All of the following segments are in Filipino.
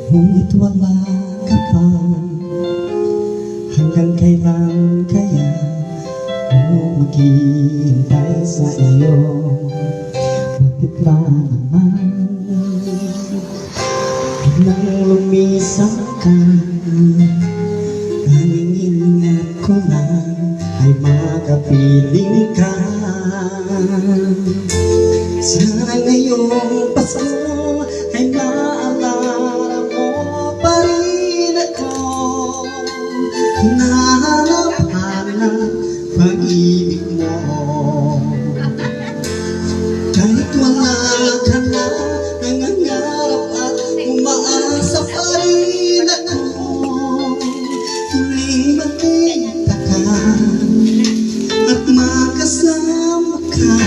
Ngunit wala ka pa. Hanggang kailan kaya ako maghihintay sa iyo? Bakit ba naman biglang lumisan ka? Tanging ingat ko lang ay makapiling ka. Sana ngayong Pasko ay maalala mo pa rin ako. Hinahanap-hanap pag-ibig mo. Kahit wala ka na, nangangarap at umaasa pa rin ako. Tuloy makita ka at makasama ka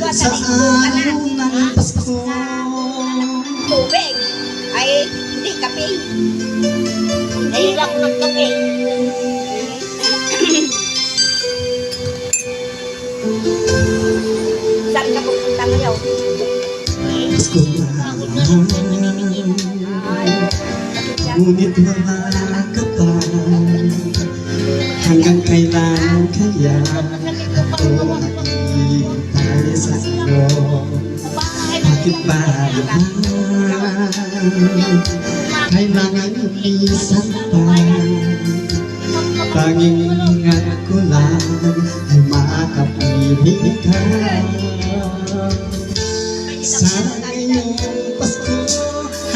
sa araw ng Pasko. Tubig ay hindi kape. Hindi lang ng kape. Saan ka pupunta ngayon? Pasko na ngunit wala ka pa. Hanggang kailan kaya ako maghihintay sa iyo? Bakit ba naman kailangan umisan pa? Tanging ingat ko lang ay makapiling ka. Sana ngayong Pasko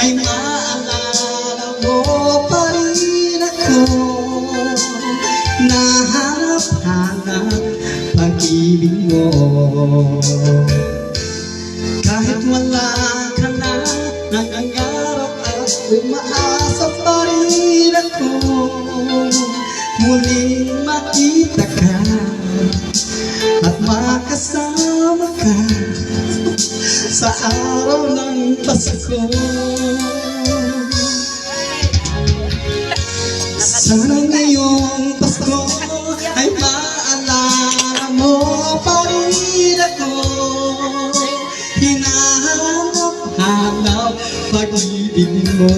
ay maalala mo pa rin ako. Nahanap-hanap pag-ibig mo. Kahit wala ka na, nangangarap at umaasa pa rin ako. Muling makita ka at makasama ka sa araw ng Pasko. Sana ngayong Pasko ay maalala mo pa rin ako. Hinahanap-hanap pag-ibig mo.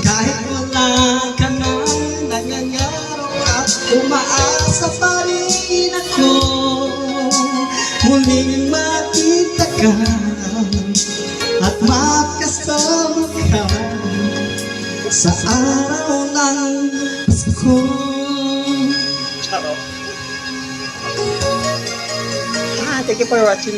Kahit wala ka na, nangangarap at umaasa pa rin ako. Muling makita ka at makasama ka sa araw ng Pasko. Thank you for watching.